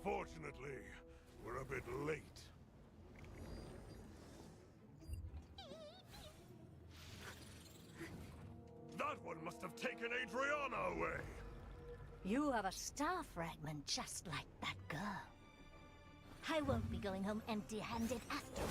Unfortunately, we're a bit late. That one must have taken Adriana away! You have a star fragment just like that girl. I won't be going home empty-handed after all.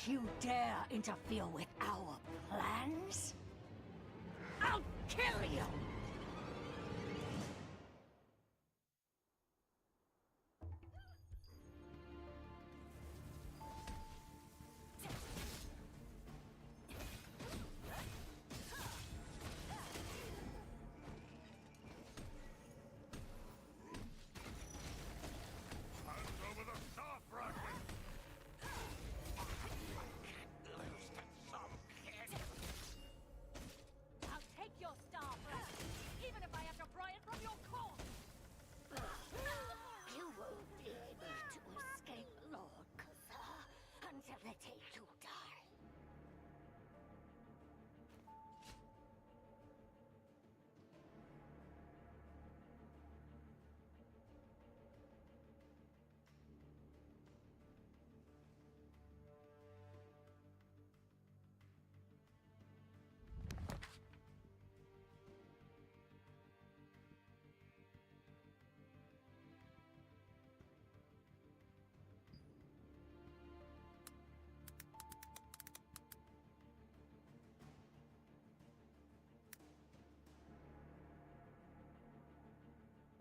You dare interfere with our plans? I'll kill you! Hand over the star fragment! I'll take your star first, even if I have to pry it from your core! You won't be able to escape Lord Kazar until the day you die.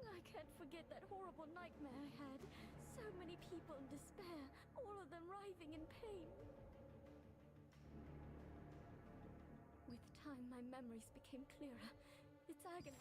I can't forget that horrible nightmare I had. So many people in despair, all of them writhing in pain. With time, my memories became clearer. It's agony.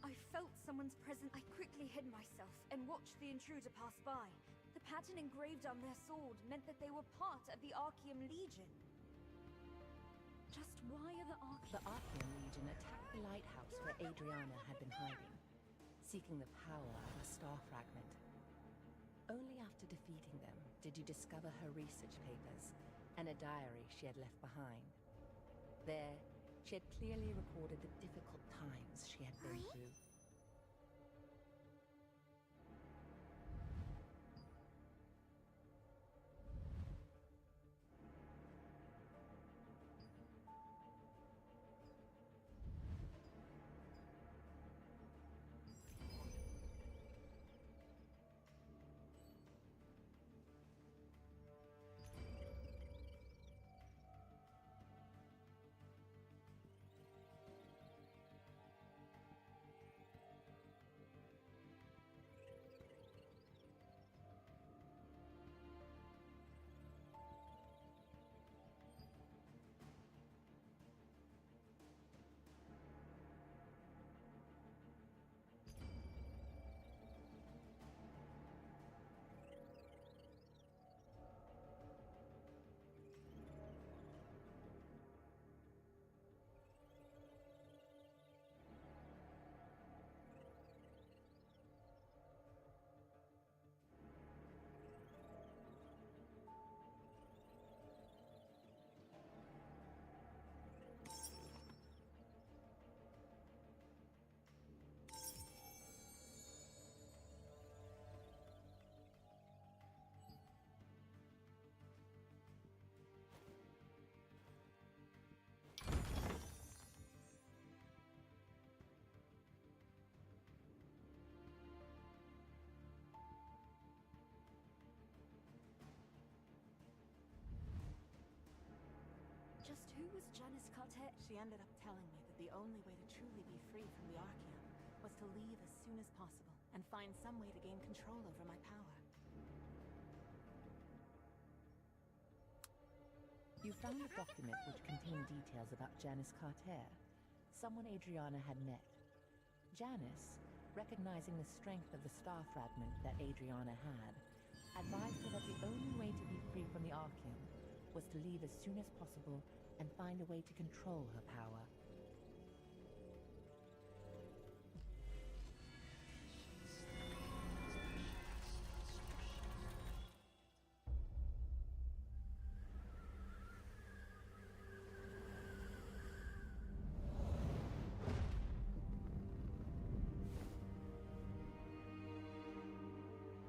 I felt someone's presence. I quickly hid myself and watched the intruder pass by. The pattern engraved on their sword meant that they were part of the Archeum Legion. Just why are the Archeum... The Archeum Legion attacked the lighthouse where Adriana had been hiding, seeking the power of a star fragment. Only after defeating them did you discover her research papers and a diary she had left behind. There, she had clearly recorded the difficult times she had been through. Just who was Janice Cartet? She ended up telling me that the only way to truly be free from the Archeum was to leave as soon as possible and find some way to gain control over my power. You found a document which contained details about Janice Carter, someone Adriana had met. Janice, recognizing the strength of the star fragment that Adriana had, advised her that the only way to be free from the Archeum was to leave as soon as possible and find a way to control her power.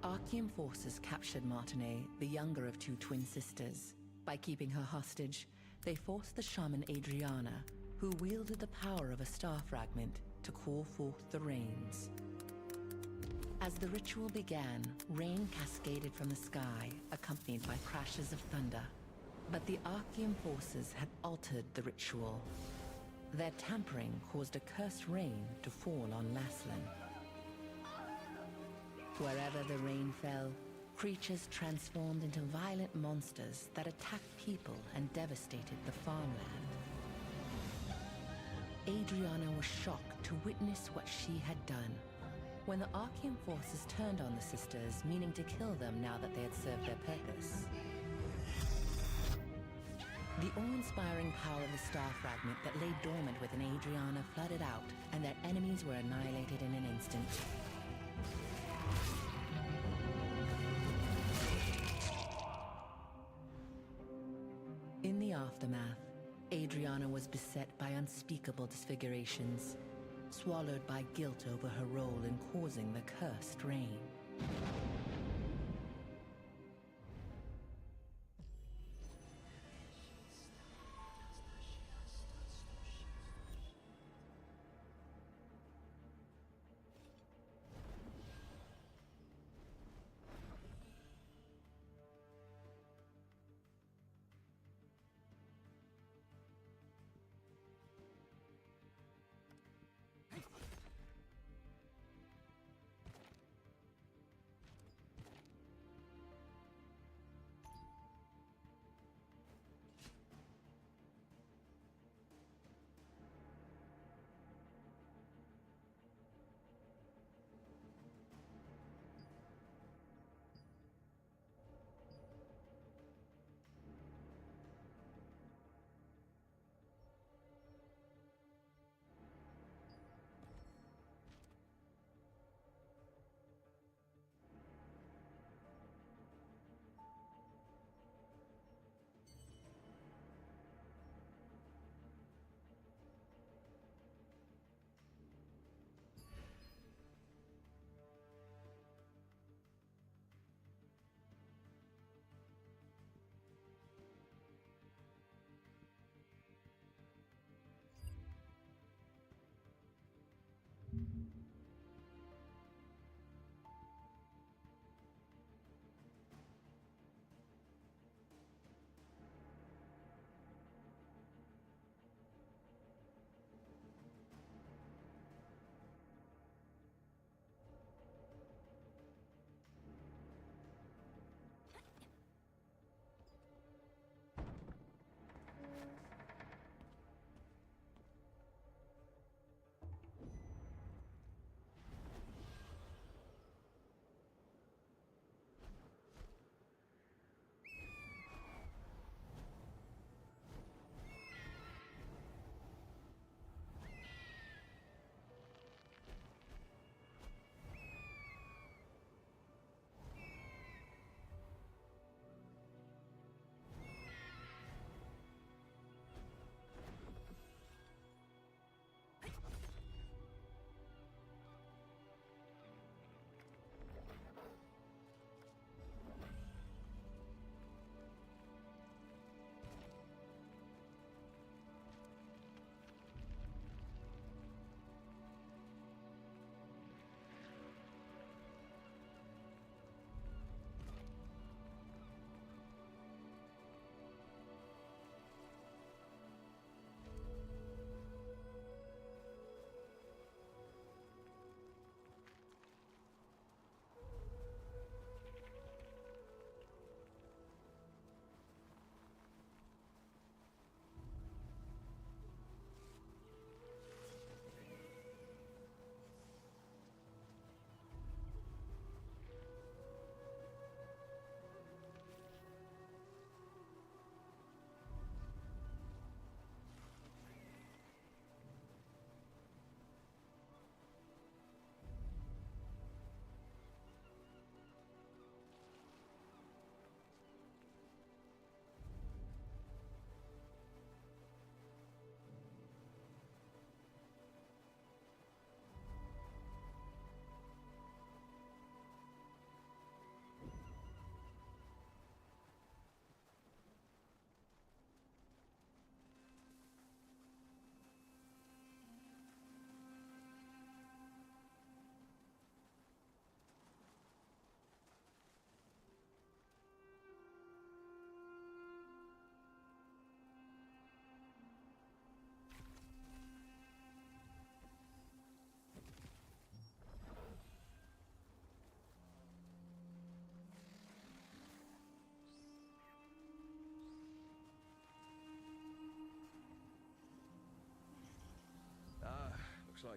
Archeum forces captured Martinet, the younger of two twin sisters. By keeping her hostage, they forced the shaman Adriana, who wielded the power of a star fragment, to call forth the rains. As the ritual began, rain cascaded from the sky, accompanied by crashes of thunder. But the Archeum forces had altered the ritual. Their tampering caused a cursed rain to fall on Laslan. Wherever the rain fell, creatures transformed into violent monsters that attacked people and devastated the farmland. Adriana was shocked to witness what she had done. When the Archeum forces turned on the sisters, meaning to kill them now that they had served their purpose. The awe-inspiring power of the star fragment that lay dormant within Adriana flooded out, and their enemies were annihilated in an instant. In the aftermath, Adriana was beset by unspeakable disfigurations, swallowed by guilt over her role in causing the cursed rain.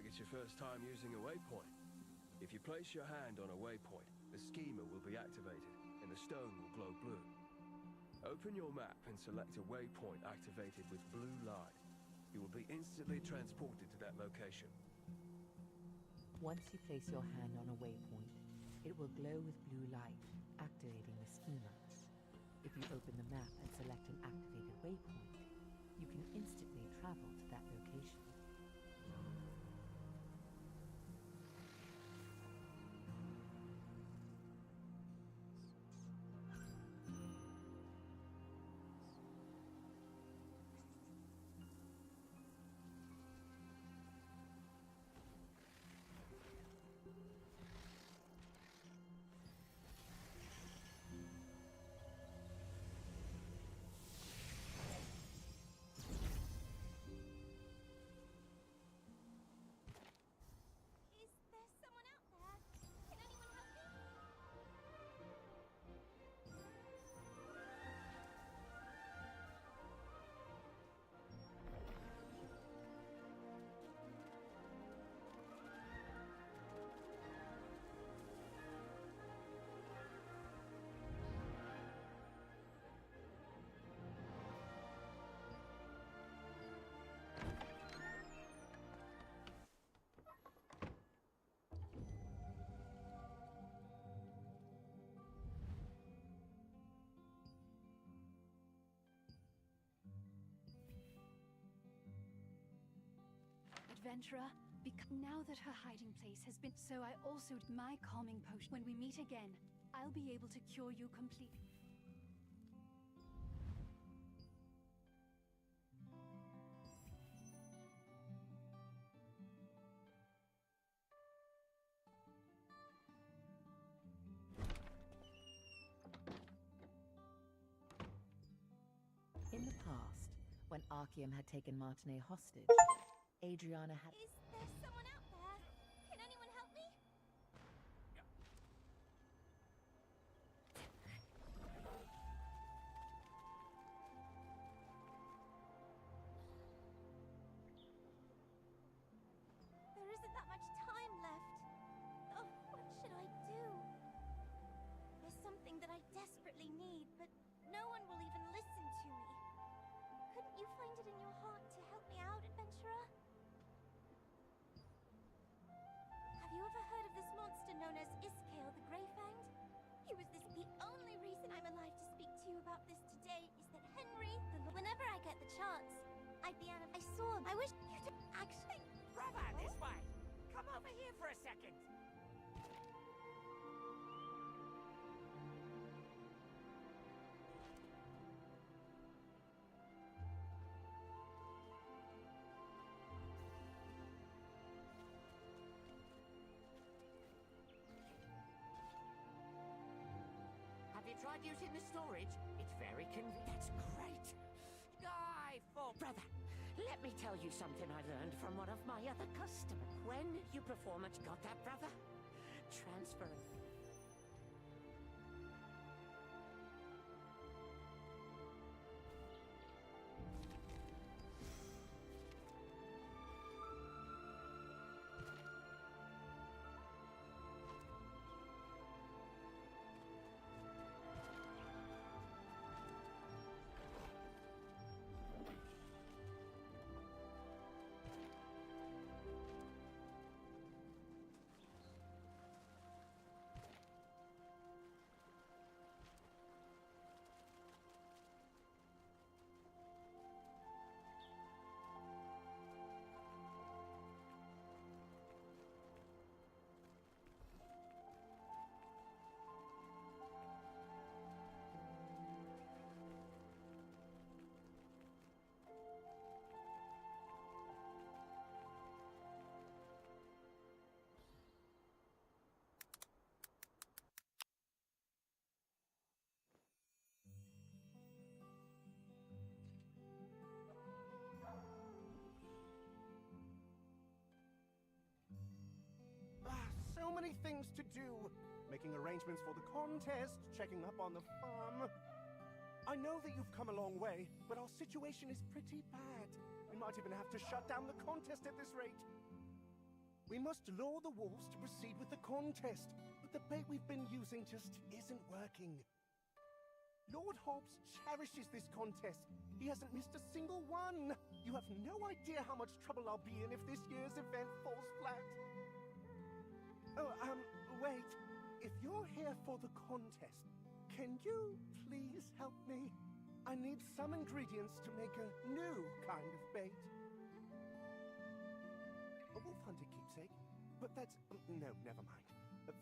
like it's your first time using a waypoint. If you place your hand on a waypoint, the schema will be activated, and the stone will glow blue. Open your map and select a waypoint activated with blue light. You will be instantly transported to that location. Once you place your hand on a waypoint, it will glow with blue light, activating the schema. If you open the map and select an activated waypoint, you can instantly travel to that location. Is there someone out there? Can anyone help me? Adventurer, now that her hiding place has been, so I also my calming potion. When we meet again, I'll be able to cure you completely. In the past, when Archeum had taken Martinet hostage, Adriana had... Is there someone out there? Can anyone help me? There isn't that much time left. Oh, what should I do? There's something that I desperately need, but no one will even listen to me. Couldn't you find it in your heart to help me out, adventurer? Have you ever heard of this monster known as Iskale the Greyfanged? He was this. The only reason I'm alive to speak to you about this today is that Henry, whenever I get the chance, I'd be out of. I saw him. I wish you to actually. Brother, this way! Come over here for a second! Have you tried using the storage? It's very convenient. That's great! Brother, let me tell you something I learned from one of my other customers. When you perform it, got that, brother? Transfer it. So many things to do. Making arrangements for the contest, checking up on the farm. I know that you've come a long way, but our situation is pretty bad. We might even have to shut down the contest at this rate. We must lure the wolves to proceed with the contest, but the bait we've been using just isn't working. Lord Hobbs cherishes this contest. He hasn't missed a single one. You have no idea how much trouble I'll be in if this year's event falls flat. Oh, wait. If you're here for the contest, can you please help me? I need some ingredients to make a new kind of bait. A wolf-hunted keepsake? But that's... no, never mind.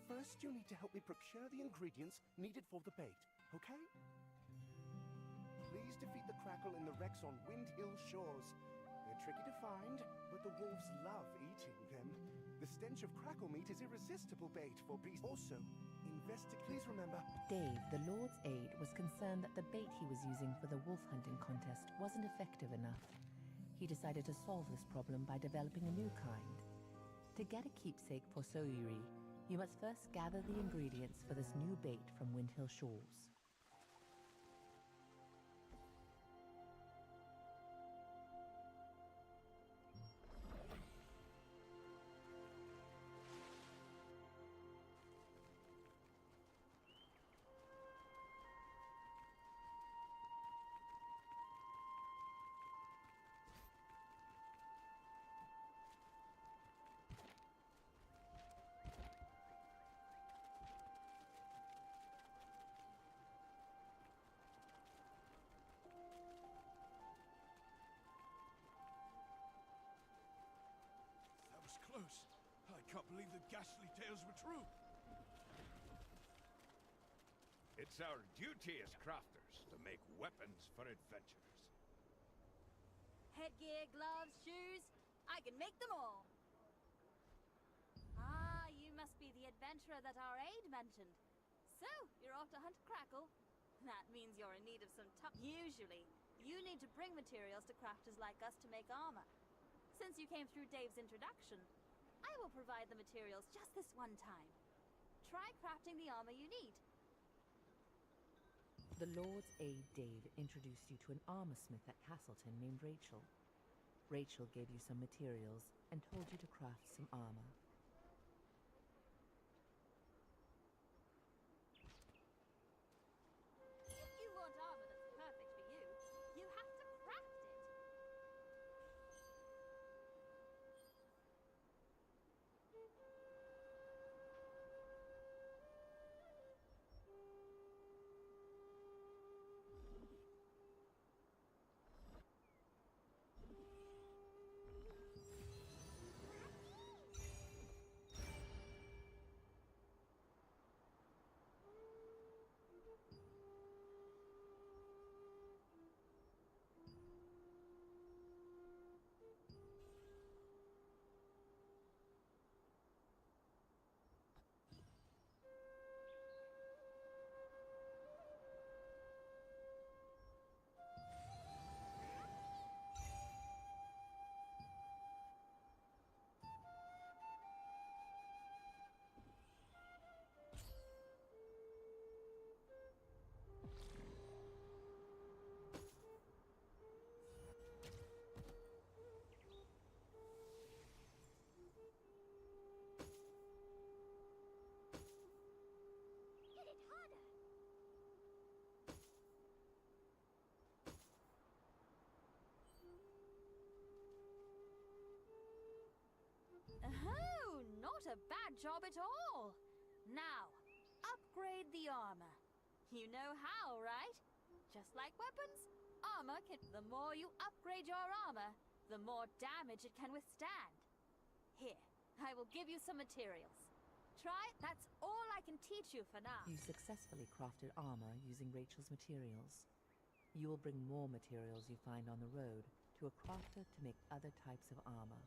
First, you need to help me procure the ingredients needed for the bait, okay? Please defeat the Crackle in the wrecks on Wind Hill shores. They're tricky to find, but the wolves love eating them. The stench of crackle meat is irresistible bait for beasts. Also, please remember... Dave, the Lord's aide, was concerned that the bait he was using for the wolf hunting contest wasn't effective enough. He decided to solve this problem by developing a new kind. To get a keepsake for Soyuri, you must first gather the ingredients for this new bait from Wind Hill shores. That was close. I can't believe the ghastly tales were true. It's our duty as crafters to make weapons for adventurers. Headgear, gloves, shoes. I can make them all. Ah, you must be the adventurer that our aide mentioned. So, you're off to hunt Crackle? That means you're in need of some Usually, you need to bring materials to crafters like us to make armor. Since you came through Dave's introduction, I will provide the materials just this one time. Try crafting the armor you need. The Lord's aide, Dave, introduced you to an armorsmith at Castleton named Rachel. Rachel gave you some materials and told you to craft some armor. If you want armor that's perfect for you, you have to craft it. Oh, not a bad job at all. Now, upgrade the armor. You know how, right? Just like weapons, armor can... The more you upgrade your armor, the more damage it can withstand. Here, I will give you some materials. Try it. That's all I can teach you for now. You successfully crafted armor using Rachel's materials. You will bring more materials you find on the road to a crafter to make other types of armor.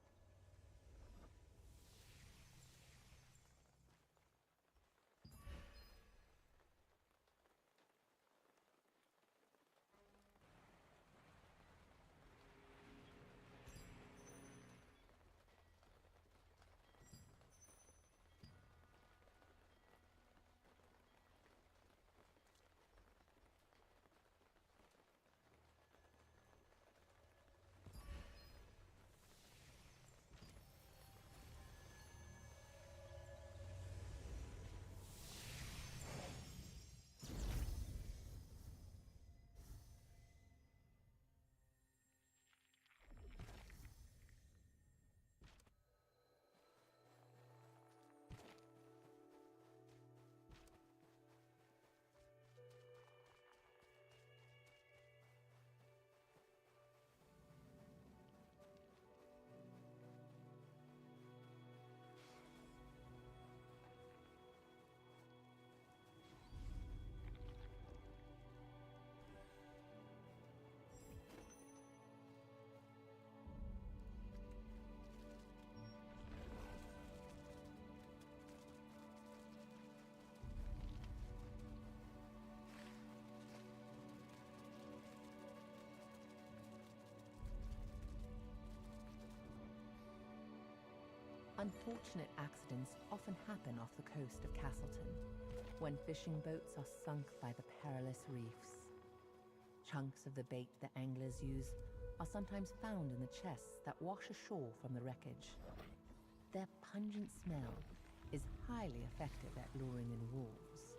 Unfortunate accidents often happen off the coast of Castleton, when fishing boats are sunk by the perilous reefs. Chunks of the bait the anglers use are sometimes found in the chests that wash ashore from the wreckage. Their pungent smell is highly effective at luring in wolves.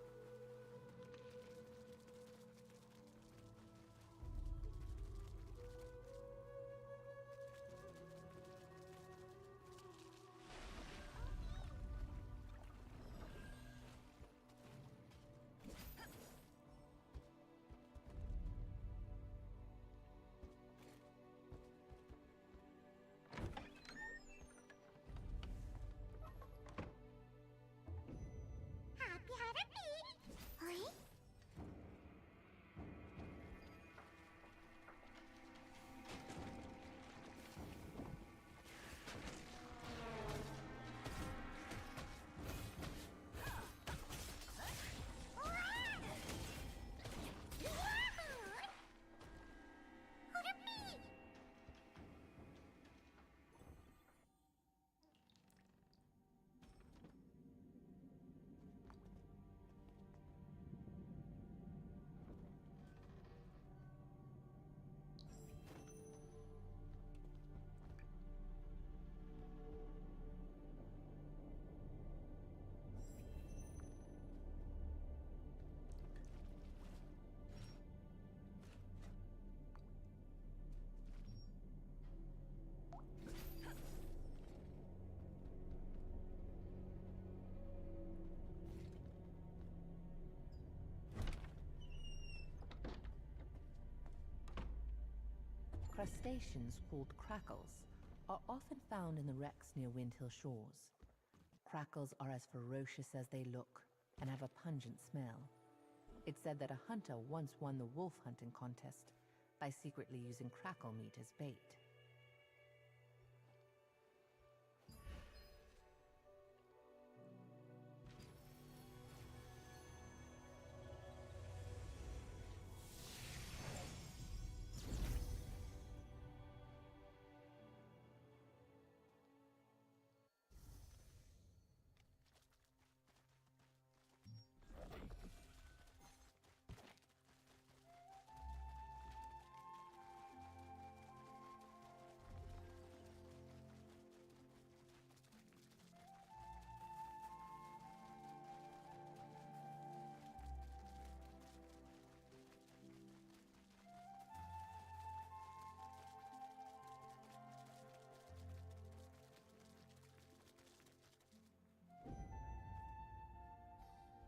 Crustaceans called crackles are often found in the wrecks near Windhill shores. Crackles are as ferocious as they look and have a pungent smell. It's said that a hunter once won the wolf hunting contest by secretly using crackle meat as bait.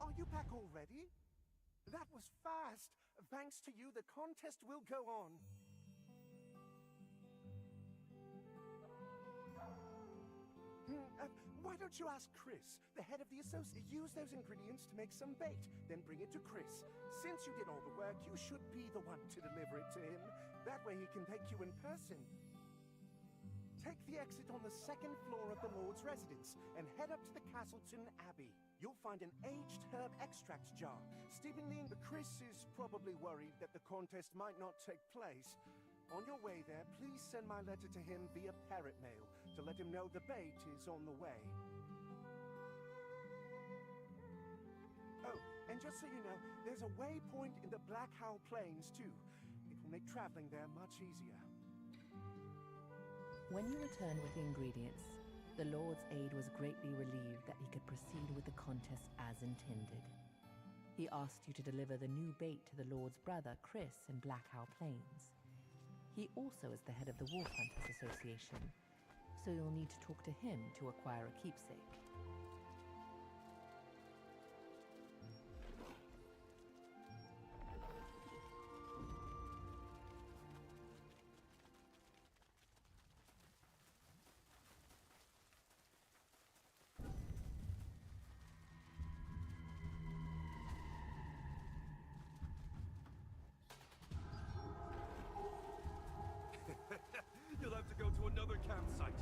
Are you back already? That was fast. Thanks to you, the contest will go on. Why don't you ask Chris, the head of the association? Use those ingredients to make some bait, then bring it to Chris. Since you did all the work, you should be the one to deliver it to him. That way he can thank you in person. Take the exit on the second floor of the Lord's residence and head up to the Castleton Abbey. You'll find an aged herb extract jar. Stephen Lean, Chris is probably worried that the contest might not take place. On your way there, please send my letter to him via parrot mail to let him know the bait is on the way. Oh, and just so you know, there's a waypoint in the Black Howl Plains too. It will make traveling there much easier. When you returned with the ingredients, the Lord's aide was greatly relieved that he could proceed with the contest as intended. He asked you to deliver the new bait to the Lord's brother, Chris, in Black Howl Plains. He also is the head of the Wolf Hunters Association, so you'll need to talk to him to acquire a keepsake. You'll have to go to another campsite.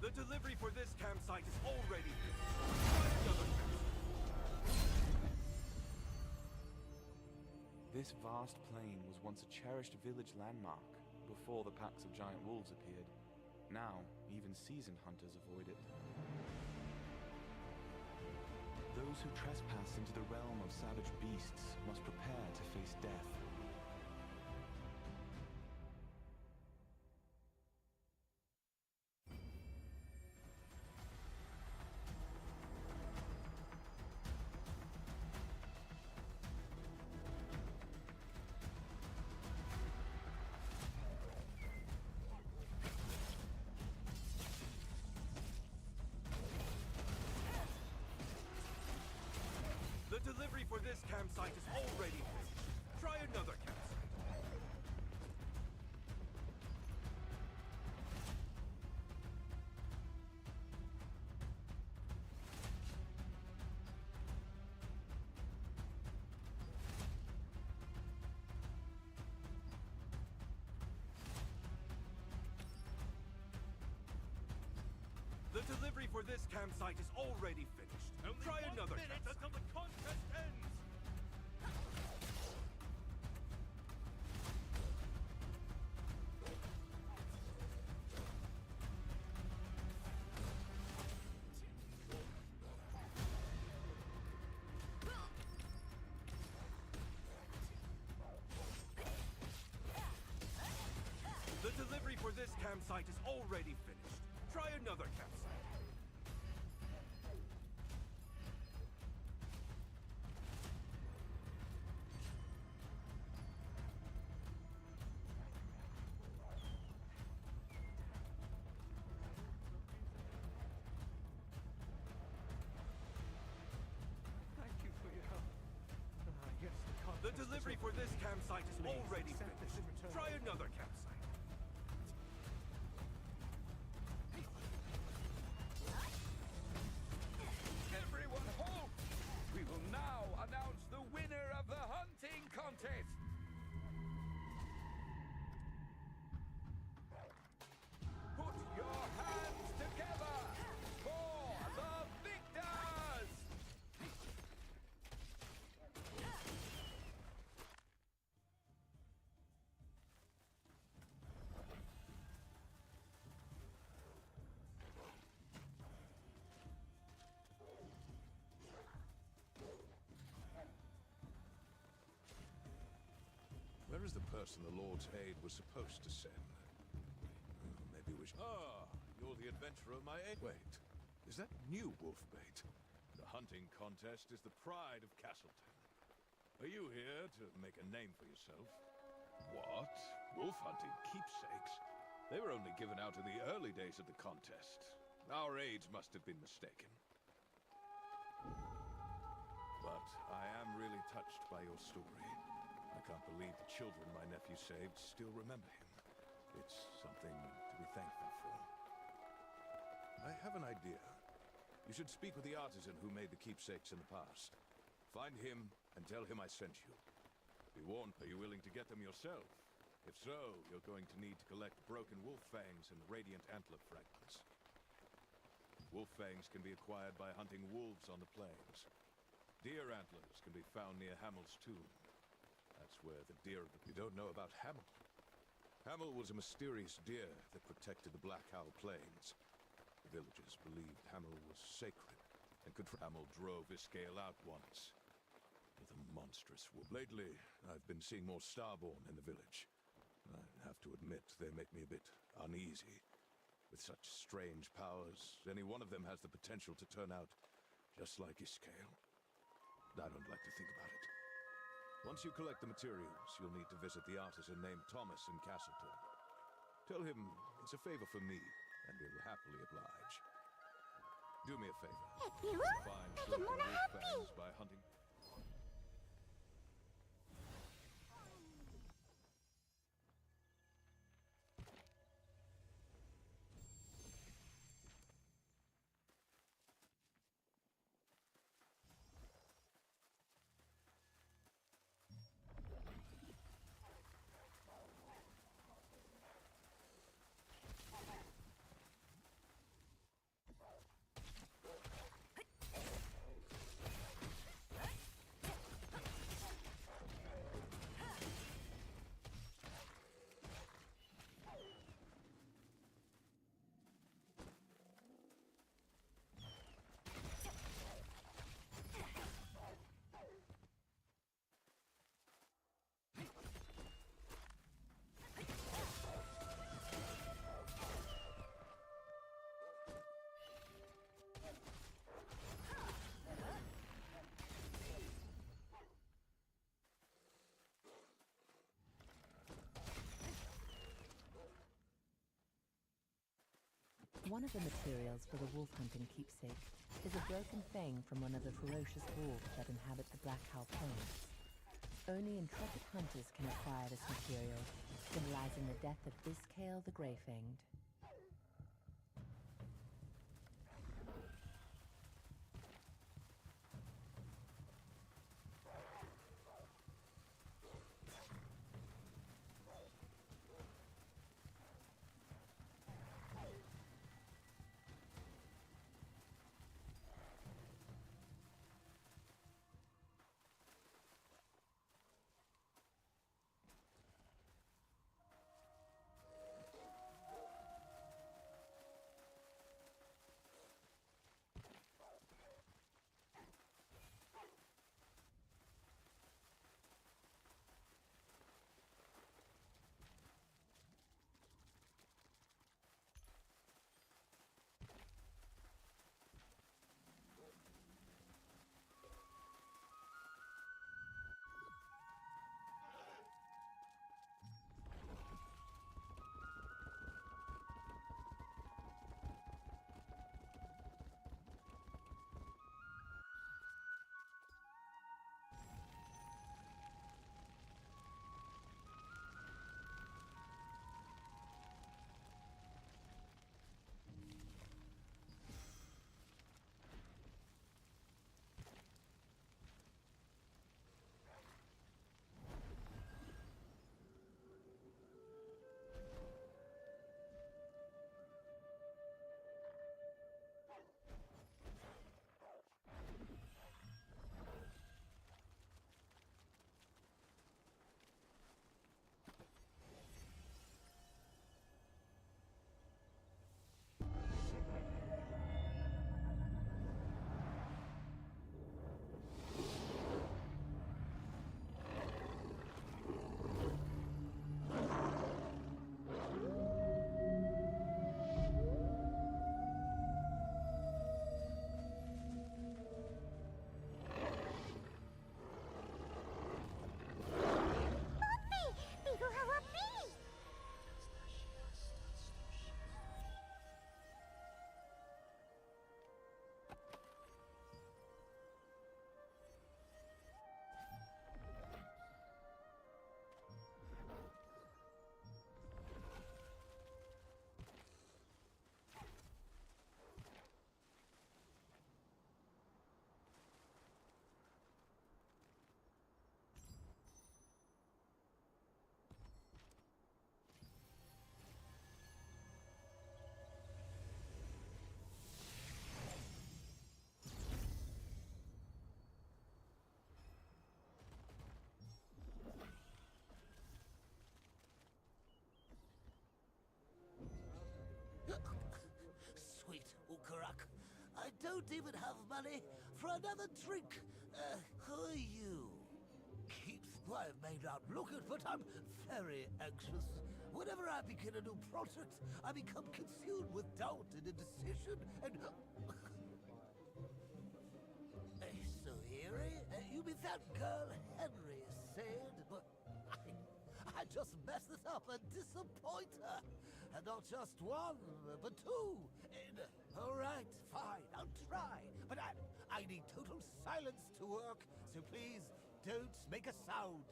The delivery for this campsite is already finished. Try another campsite. This vast plain was once a cherished village landmark before the packs of giant wolves appeared. Now, even seasoned hunters avoid it. Those who trespass into the realm of savage beasts must prepare to face death. The delivery for this campsite is already finished. Try another campsite. The delivery for this campsite is already finished. Try another campsite. Until the contest ends. The delivery for this campsite is already finished. Try another campsite. Thank you for your help. Yes, The delivery for this campsite is already accept this in finished. return. Try another campsite. Everyone halt! We will now announce the winner of the hunting contest! Put your hands together for the victors! Where is the person the Lord's aid was supposed to send? Maybe we should... Ah, you're the adventurer my aid... Wait, is that new wolf bait? The hunting contest is the pride of Castleton. Are you here to make a name for yourself? What? Wolf hunting keepsakes? They were only given out in the early days of the contest. Our aides must have been mistaken. But I am really touched by your story. I can't believe the children my nephew saved still remember him. It's something to be thankful for. I have an idea. You should speak with the artisan who made the keepsakes in the past. Find him and tell him I sent you. Be warned, are you willing to get them yourself? If so, you're going to need to collect broken wolf fangs and radiant antler fragments. Wolf fangs can be acquired by hunting wolves on the plains. Deer antlers can be found near Hamel's tomb. That's where the deer of the... You don't know about Hamel? Hamel was a mysterious deer that protected the Black Owl Plains. The villagers believed Hamel was sacred, and could... Hamel drove Iskael out once, with a monstrous wolf. Lately, I've been seeing more Starborn in the village. I have to admit, they make me a bit uneasy. With such strange powers, any one of them has the potential to turn out just like Iskael. I don't like to think about it. Once you collect the materials, you'll need to visit the artisan named Thomas in Castleton. Tell him it's a favor for me, and he'll happily oblige. Do me a favor. If you will, Find make it broken more wolf happy. fangs by hunting... One of the materials for the wolf hunting keepsake is a broken fang from one of the ferocious wolves that inhabit the Black Howl Plains. Only intrepid hunters can acquire this material, symbolizing the death of Iskale the Grey-Fanged. Sweet Ukarak, I don't even have money for another drink. Who are you? Keeps my maid out looking, but I'm very anxious. Whenever I begin a new project, I become consumed with doubt and indecision, and... So, Eerie, you mean that girl Henry said? But I just messed it up and disappoint her. And not just one, but two. And, all right, fine, I'll try. But I need total silence to work, so please don't make a sound.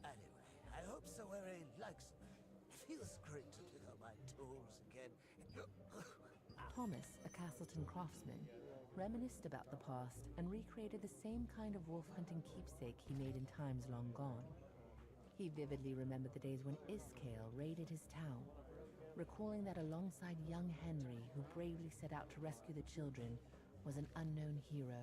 Anyway, I hope Sawari likes me. It feels great to pick up my tools again. Thomas, a Castleton craftsman, reminisced about the past and recreated the same kind of wolf-hunting keepsake he made in times long gone. He vividly remembered the days when Iskale raided his town, recalling that alongside young Henry, who bravely set out to rescue the children, was an unknown hero.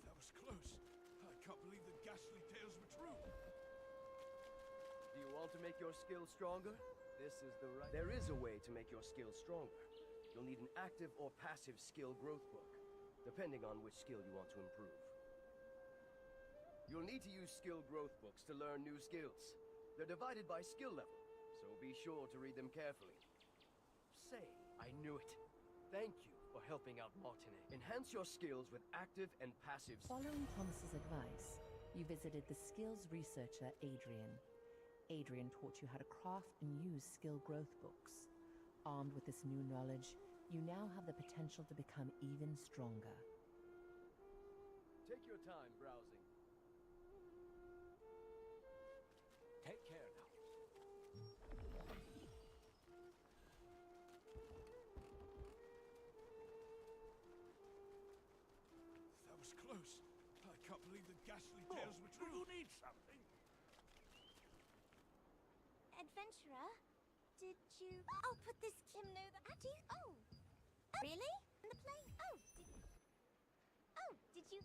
That was close. I can't believe the ghastly tales were true. Do you want to make your skills stronger? This is the right... There is a way to make your skills stronger. You'll need an active or passive skill growth book, depending on which skill you want to improve. You'll need to use skill growth books to learn new skills. They're divided by skill level, so be sure to read them carefully. Say, I knew it. Thank you or helping out Martinet. Enhance your skills with active and passive... Following Thomas's advice, you visited the skills researcher Adrian. Adrian taught you how to craft and use skill growth books. Armed with this new knowledge, you now have the potential to become even stronger. Take your time browsing. Take care now. That was close. I can't believe the ghastly tales were true. You need something? Adventurer, did you... I'll put this... Him know that... How do you... Oh! Really? In the plane? Oh, did you...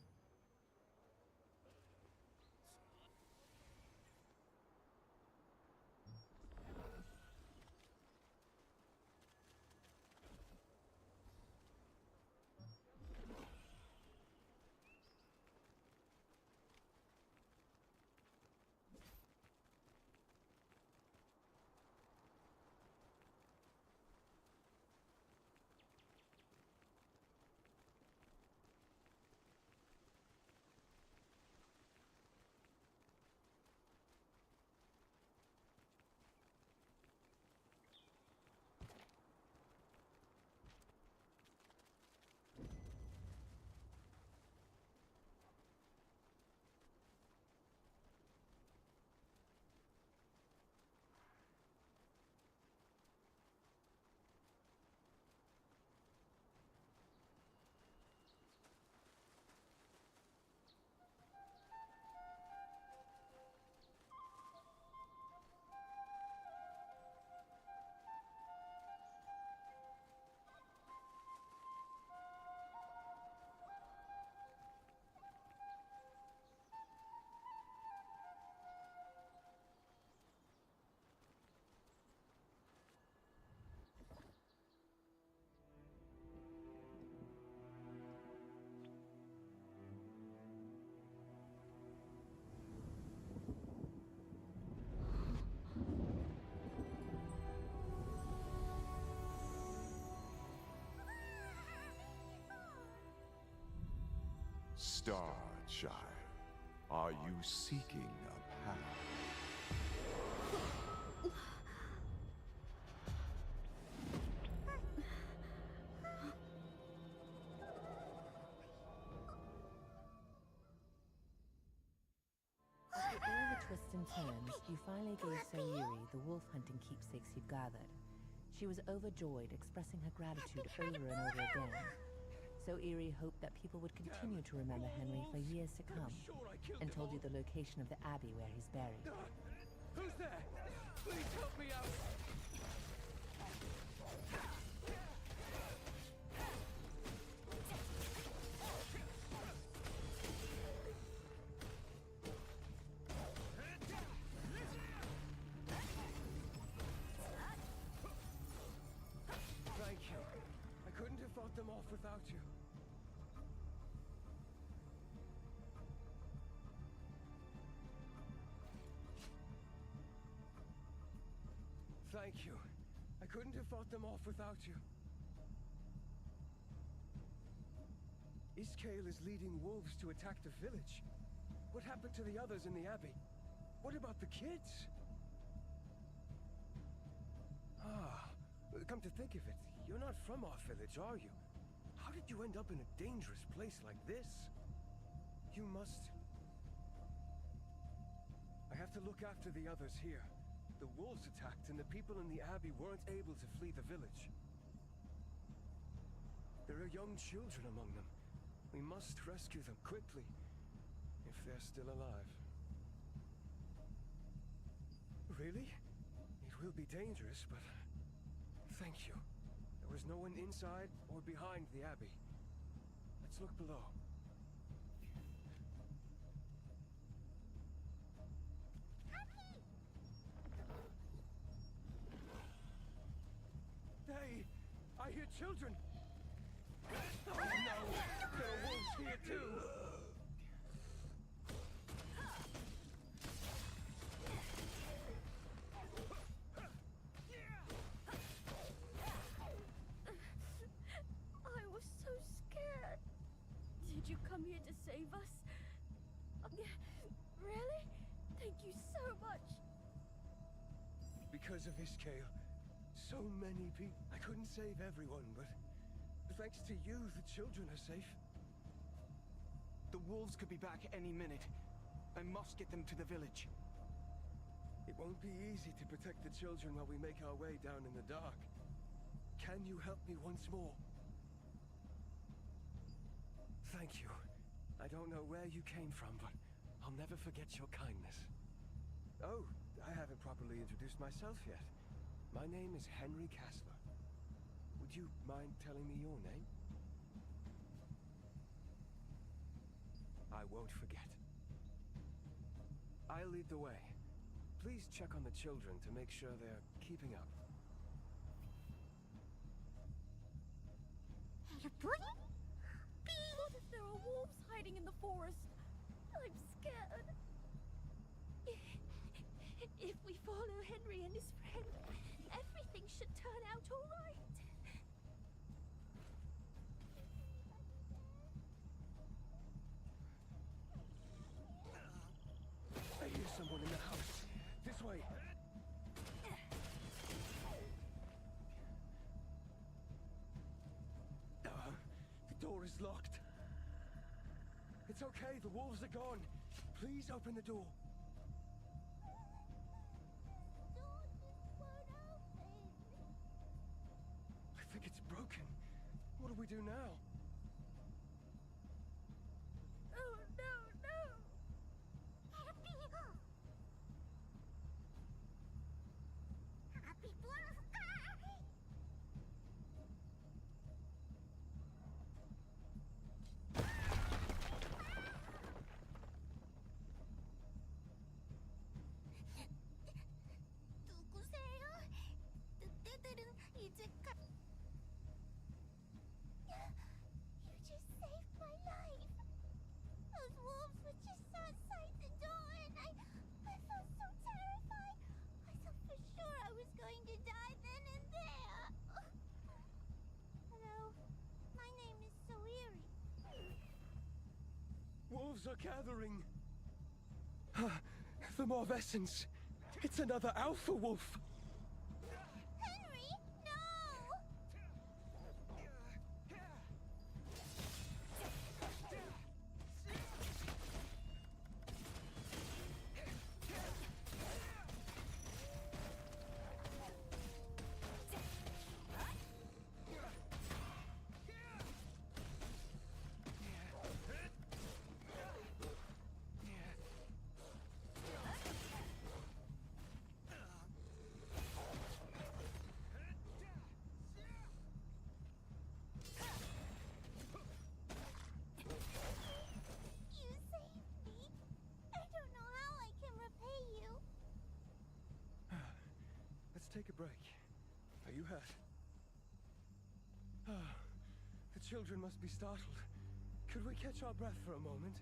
Starchild, are you seeking a path? After all the twists and turns, you finally gave Sayuri the wolf-hunting keepsakes you'd gathered. She was overjoyed, expressing her gratitude over and over again. So Eerie hoped that people would continue to remember Henry for years to come, and told you the location of the abbey where he's buried. Who's there? Please help me out! Thank you. I couldn't have fought them off without you. Thank you. I couldn't have fought them off without you. Iskale is leading wolves to attack the village. What happened to the others in the abbey? What about the kids? Come to think of it, you're not from our village, are you? How did you end up in a dangerous place like this? You must... I have to look after the others here. The wolves attacked and the people in the abbey weren't able to flee the village. There are young children among them. We must rescue them quickly, if they're still alive. Really? It will be dangerous, but... Thank you. There was no one inside or behind the abbey. Let's look below. Hey! I hear children! Oh no! There are wolves here too! I was come here to save us? Really? Thank you so much. Because of Iskale, so many people... I couldn't save everyone, but thanks to you, the children are safe. The wolves could be back any minute. I must get them to the village. It won't be easy to protect the children while we make our way down in the dark. Can you help me once more? Thank you. I don't know where you came from, but I'll never forget your kindness. Oh, I haven't properly introduced myself yet. My name is Henry Kessler. Would you mind telling me your name? I won't forget. I'll lead the way. Please check on the children to make sure they're keeping up. What if there are wolves hiding in the forest? I'm scared. If we follow Henry and his friend, everything should turn out all right. I hear someone in the house. This way. The door is locked. It's okay, the wolves are gone. Please open the door. I think it's broken. What do we do now? Oh, no, no! You just saved my life. Those wolves were just outside the door and I felt so terrified. I thought for sure I was going to die then and there. Hello, my name is Soiri. Wolves are gathering. The Morvessens. It's another alpha wolf. Henry, no! You saved me. I don't know how I can repay you. Let's take a break. Are you hurt? The children must be startled. Could we catch our breath for a moment?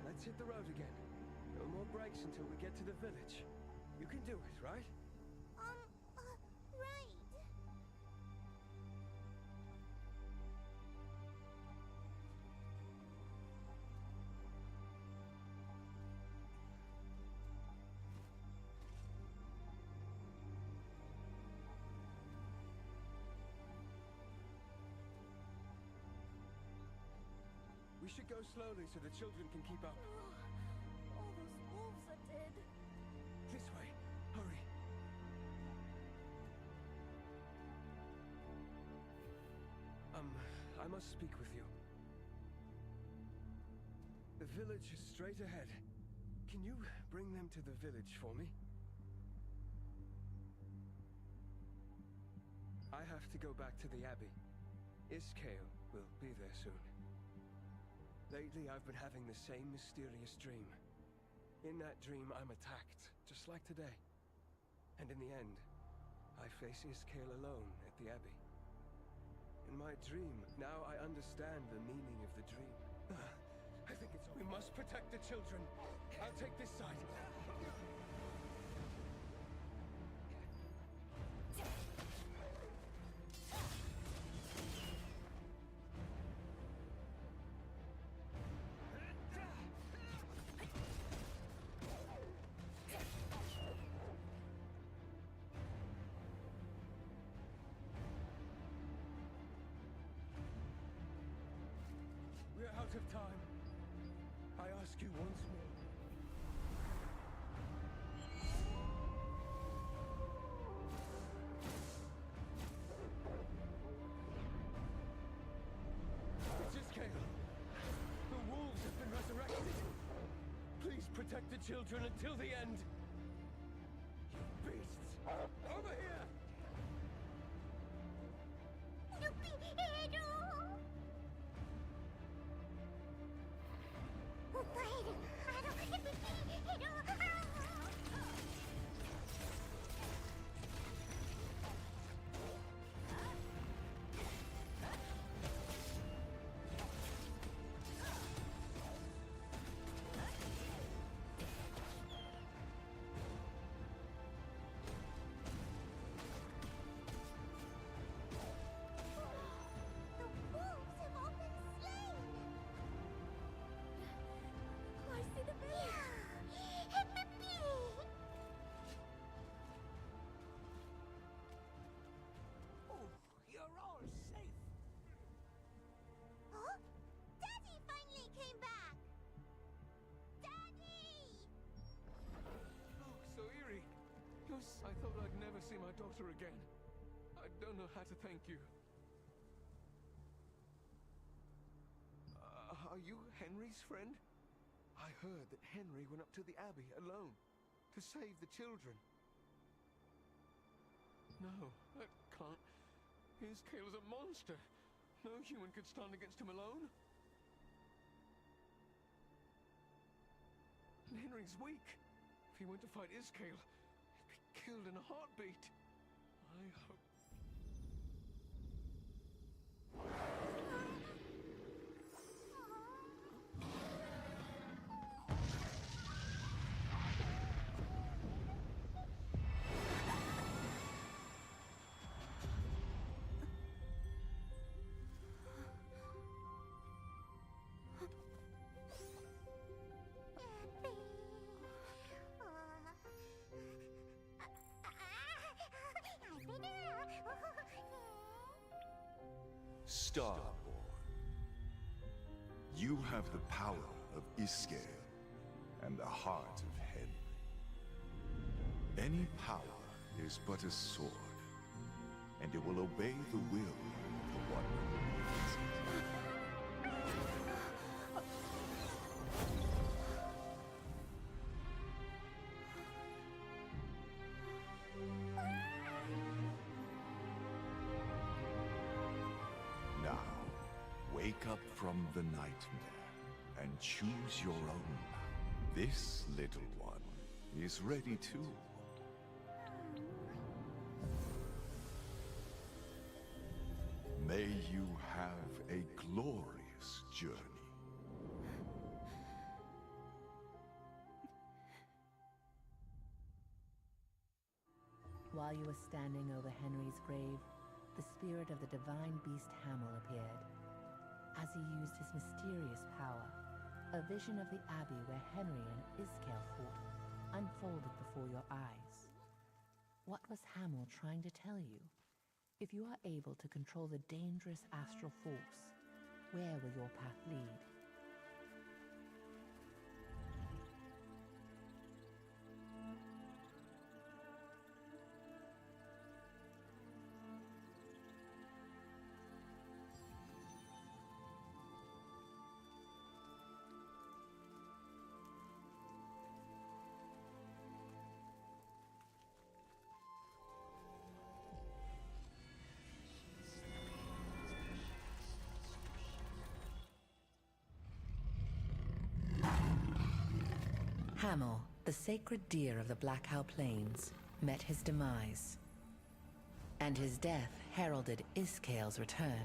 Let's hit the road again. No more breaks until we get to the village. You can do it, right? Right. We should go slowly so the children can keep up. All those wolves are dead. This way. Hurry. I must speak with you. The village is straight ahead. Can you bring them to the village for me? I have to go back to the Abbey. Iskale will be there soon. Lately, I've been having the same mysterious dream. In that dream, I'm attacked, just like today. And in the end, I face Iskale alone at the Abbey. In my dream, now I understand the meaning of the dream. I think it's... We must protect the children. I'll take this side. We're out of time. I ask you once more. It's Iskale. The wolves have been resurrected. Please protect the children until the end. You beasts! Over here! I thought I'd never see my daughter again. I don't know how to thank you. Are you Henry's friend? I heard that Henry went up to the Abbey alone to save the children. No, that can't. Iskale is a monster. No human could stand against him alone. And Henry's weak. If he went to fight Iskale, killed in a heartbeat. I hope... Starborn. You have the power of Iskale and the heart of Henry. Any power is but a sword, and it will obey the will of the one who wields it. Now, wake up from the nightmare and choose your own. This little one is ready too. May you have a glorious journey. While you were standing over Henry's grave, the spirit of the divine beast Hamel appeared. As he used his mysterious power, a vision of the Abbey where Henry and Iskale fought unfolded before your eyes. What was Hamel trying to tell you? If you are able to control the dangerous astral force, where will your path lead? Hamel, the sacred deer of the Black Owl Plains, met his demise. And his death heralded Iskael's return.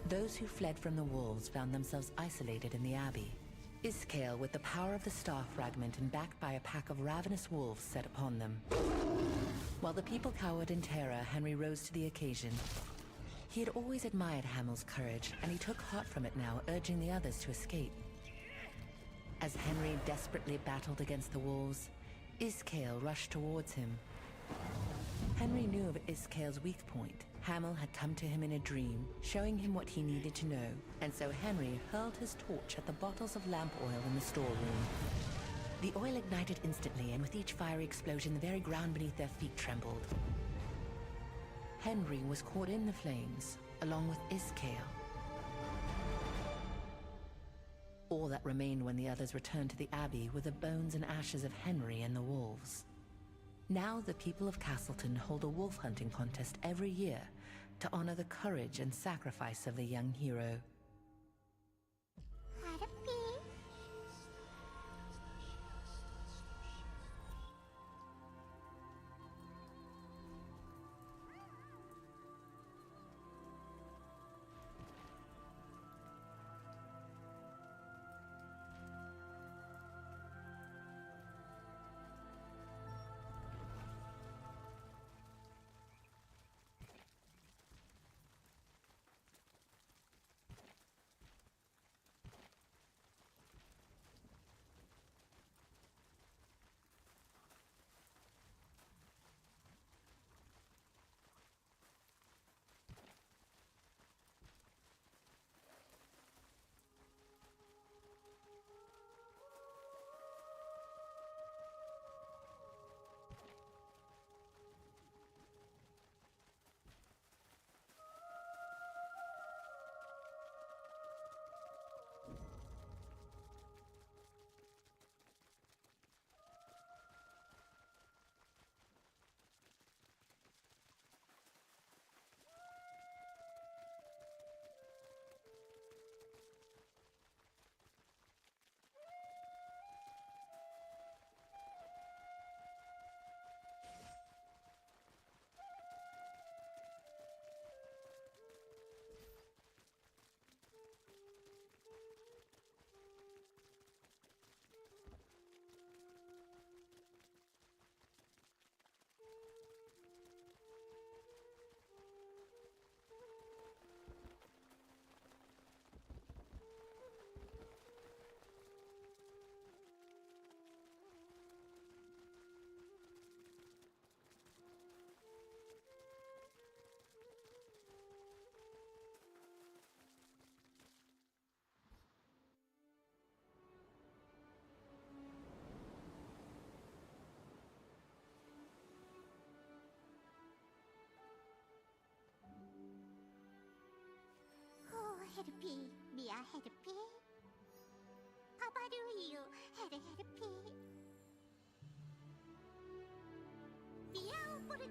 Those who fled from the wolves found themselves isolated in the Abbey. Iskael, with the power of the Star Fragment and backed by a pack of ravenous wolves, set upon them. While the people cowered in terror, Henry rose to the occasion. He had always admired Hamel's courage, and he took heart from it now, urging the others to escape. As Henry desperately battled against the wolves, Iskael rushed towards him. Henry knew of Iskael's weak point. Hamel had come to him in a dream, showing him what he needed to know, and so Henry hurled his torch at the bottles of lamp oil in the storeroom. The oil ignited instantly, and with each fiery explosion, the very ground beneath their feet trembled. Henry was caught in the flames, along with Iskael. All that remained when the others returned to the Abbey were the bones and ashes of Henry and the wolves. Now the people of Castleton hold a wolf hunting contest every year to honor the courage and sacrifice of the young hero. Happy, be a happy. Papa do you had a happy? Be a porta.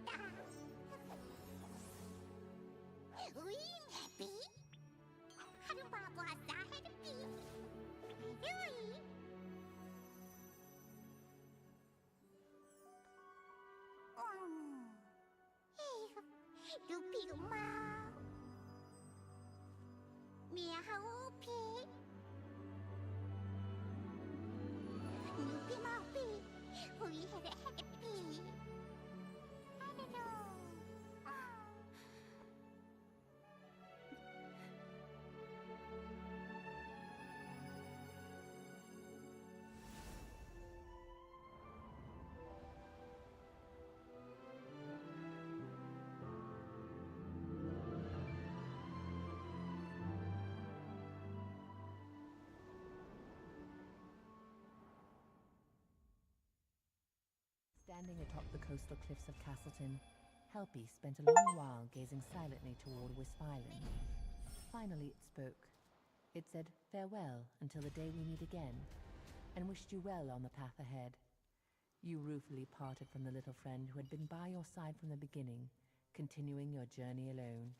We happy. Haru Papa sa happy. Really? Hey, do pig ma. Mia happy. Nupi maupi. We had a happy. I don't know. Standing atop the coastal cliffs of Castleton, Helpy spent a long while gazing silently toward Wisp Island. Finally it spoke. It said farewell until the day we meet again, and wished you well on the path ahead. You ruefully parted from the little friend who had been by your side from the beginning, continuing your journey alone.